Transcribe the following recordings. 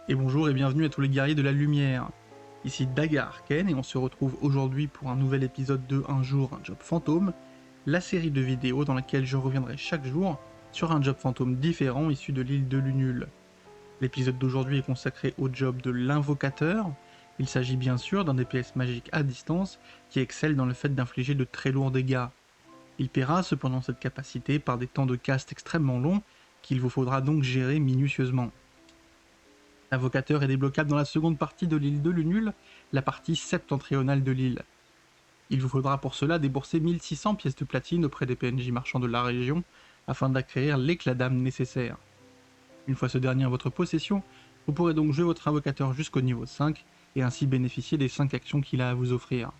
Et bonjour et bienvenue à tous les guerriers de la lumière. Ici Daga Arken et on se retrouve aujourd'hui pour un nouvel épisode de Un jour, un job fantôme, la série de vidéos dans laquelle je reviendrai chaque jour sur un job fantôme différent issu de l'île de Lunul. L'épisode d'aujourd'hui est consacré au job de l'invocateur. Il s'agit bien sûr d'un DPS magique à distance qui excelle dans le fait d'infliger de très lourds dégâts. Il paiera cependant cette capacité par des temps de cast extrêmement longs qu'il vous faudra donc gérer minutieusement. L'invocateur est débloquable dans la seconde partie de l'île de Lunul, la partie septentrionale de l'île. Il vous faudra pour cela débourser 1600 pièces de platine auprès des PNJ marchands de la région afin d'acquérir l'éclat d'âme nécessaire. Une fois ce dernier en votre possession, vous pourrez donc jouer votre invocateur jusqu'au niveau 5 et ainsi bénéficier des 5 actions qu'il a à vous offrir.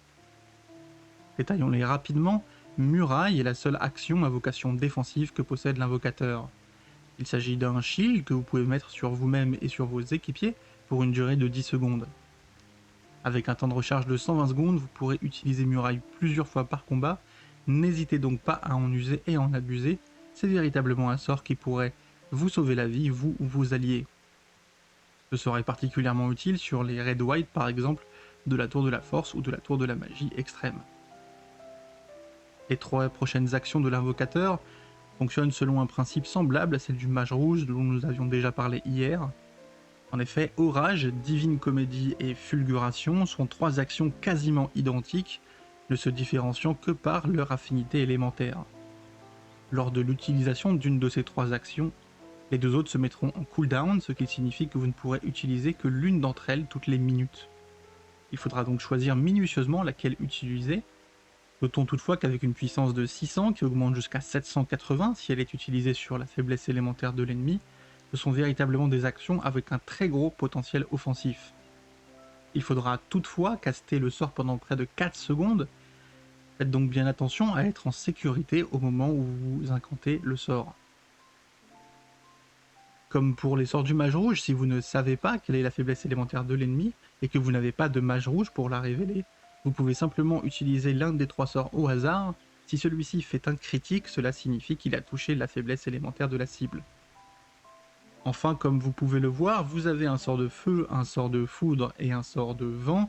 Détaillons-les rapidement. Muraille est la seule action à vocation défensive que possède l'invocateur. Il s'agit d'un shield que vous pouvez mettre sur vous-même et sur vos équipiers pour une durée de 10 secondes. Avec un temps de recharge de 120 secondes, vous pourrez utiliser Muraille plusieurs fois par combat. N'hésitez donc pas à en user et en abuser, c'est véritablement un sort qui pourrait vous sauver la vie, vous ou vos alliés. Ce serait particulièrement utile sur les Red White par exemple, de la Tour de la Force ou de la Tour de la Magie extrême. Les 3 prochaines actions de l'invocateur fonctionne selon un principe semblable à celle du mage rouge dont nous avions déjà parlé hier. En effet, Orage, Divine Comédie et Fulguration sont 3 actions quasiment identiques, ne se différenciant que par leur affinité élémentaire. Lors de l'utilisation d'une de ces 3 actions, les 2 autres se mettront en cooldown, ce qui signifie que vous ne pourrez utiliser que l'une d'entre elles toutes les minutes. Il faudra donc choisir minutieusement laquelle utiliser. Notons toutefois qu'avec une puissance de 600 qui augmente jusqu'à 780 si elle est utilisée sur la faiblesse élémentaire de l'ennemi, ce sont véritablement des actions avec un très gros potentiel offensif. Il faudra toutefois caster le sort pendant près de 4 secondes. Faites donc bien attention à être en sécurité au moment où vous incantez le sort. Comme pour les sorts du mage rouge, si vous ne savez pas quelle est la faiblesse élémentaire de l'ennemi et que vous n'avez pas de mage rouge pour la révéler, vous pouvez simplement utiliser l'un des 3 sorts au hasard. Si celui-ci fait un critique, cela signifie qu'il a touché la faiblesse élémentaire de la cible. Enfin, comme vous pouvez le voir, vous avez un sort de feu, un sort de foudre et un sort de vent.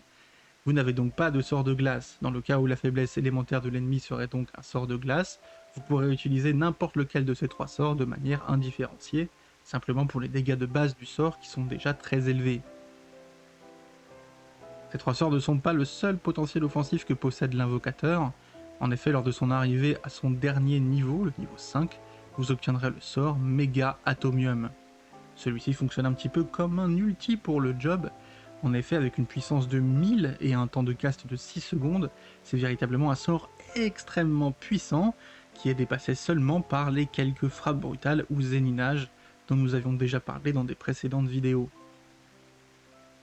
Vous n'avez donc pas de sort de glace. Dans le cas où la faiblesse élémentaire de l'ennemi serait donc un sort de glace, vous pourrez utiliser n'importe lequel de ces 3 sorts de manière indifférenciée, simplement pour les dégâts de base du sort qui sont déjà très élevés. Ces 3 sorts ne sont pas le seul potentiel offensif que possède l'invocateur. En effet, lors de son arrivée à son dernier niveau, le niveau 5, vous obtiendrez le sort Méga Atomium. Celui-ci fonctionne un petit peu comme un ulti pour le job. En effet, avec une puissance de 1000 et un temps de cast de 6 secondes, c'est véritablement un sort extrêmement puissant qui est dépassé seulement par les quelques frappes brutales ou zéninages dont nous avions déjà parlé dans des précédentes vidéos.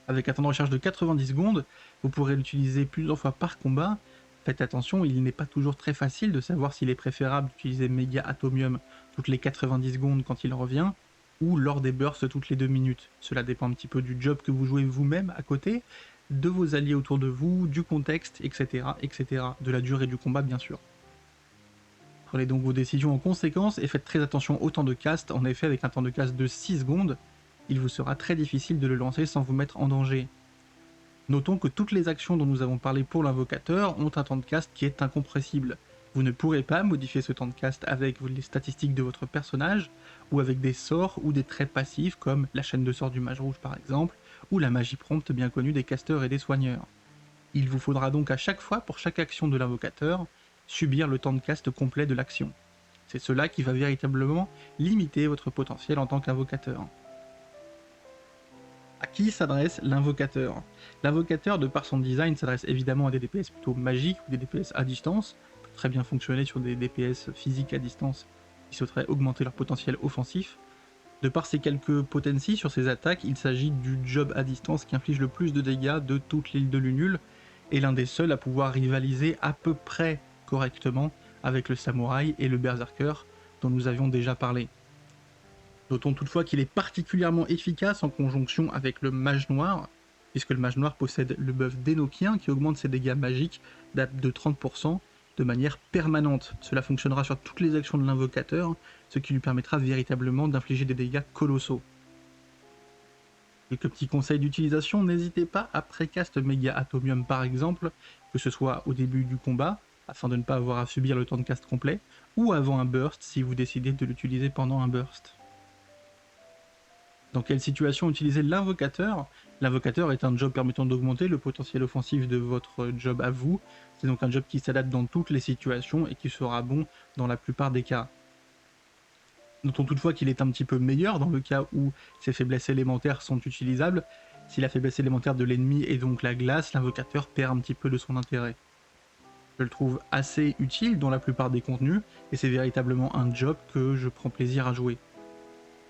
Avec un temps de recharge de 90 secondes, vous pourrez l'utiliser plusieurs fois par combat. Faites attention, il n'est pas toujours très facile de savoir s'il est préférable d'utiliser Méga Atomium toutes les 90 secondes quand il revient, ou lors des bursts toutes les 2 minutes. Cela dépend un petit peu du job que vous jouez vous-même à côté, de vos alliés autour de vous, du contexte, etc., etc., de la durée du combat bien sûr. Prenez donc vos décisions en conséquence et faites très attention au temps de cast. En effet, avec un temps de cast de 6 secondes, il vous sera très difficile de le lancer sans vous mettre en danger. Notons que toutes les actions dont nous avons parlé pour l'invocateur ont un temps de cast qui est incompressible. Vous ne pourrez pas modifier ce temps de cast avec les statistiques de votre personnage, ou avec des sorts ou des traits passifs comme la chaîne de sorts du mage rouge par exemple, ou la magie prompte bien connue des casteurs et des soigneurs. Il vous faudra donc à chaque fois, pour chaque action de l'invocateur, subir le temps de cast complet de l'action. C'est cela qui va véritablement limiter votre potentiel en tant qu'invocateur. À qui s'adresse l'invocateur? L'invocateur, de par son design, s'adresse évidemment à des DPS plutôt magiques ou des DPS à distance, peut très bien fonctionner sur des DPS physiques à distance qui souhaiteraient augmenter leur potentiel offensif. De par ses quelques potencies sur ses attaques, il s'agit du job à distance qui inflige le plus de dégâts de toute l'île de Lunul, et l'un des seuls à pouvoir rivaliser à peu près correctement avec le samouraï et le berserker dont nous avions déjà parlé. Notons toutefois qu'il est particulièrement efficace en conjonction avec le mage noir, puisque le mage noir possède le buff d'Enochien qui augmente ses dégâts magiques de 30% de manière permanente. Cela fonctionnera sur toutes les actions de l'invocateur, ce qui lui permettra véritablement d'infliger des dégâts colossaux. Quelques petits conseils d'utilisation, n'hésitez pas à précast Méga Atomium par exemple, que ce soit au début du combat, afin de ne pas avoir à subir le temps de cast complet, ou avant un burst si vous décidez de l'utiliser pendant un burst. Dans quelle situation utiliser l'invocateur? L'invocateur est un job permettant d'augmenter le potentiel offensif de votre job à vous. C'est donc un job qui s'adapte dans toutes les situations et qui sera bon dans la plupart des cas. Notons toutefois qu'il est un petit peu meilleur dans le cas où ses faiblesses élémentaires sont utilisables. Si la faiblesse élémentaire de l'ennemi est donc la glace, l'invocateur perd un petit peu de son intérêt. Je le trouve assez utile dans la plupart des contenus, et c'est véritablement un job que je prends plaisir à jouer.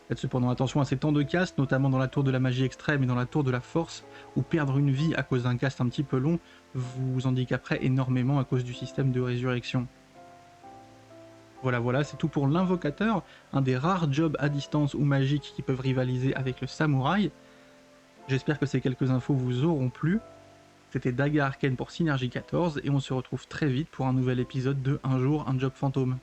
Faites cependant attention à ces temps de cast, notamment dans la tour de la magie extrême et dans la tour de la force, où perdre une vie à cause d'un cast un petit peu long vous handicaperait énormément à cause du système de résurrection. Voilà, c'est tout pour l'invocateur, un des rares jobs à distance ou magiques qui peuvent rivaliser avec le samouraï. J'espère que ces quelques infos vous auront plu. C'était Daga Arcane pour Synergie 14 et on se retrouve très vite pour un nouvel épisode de Un jour un job fantôme.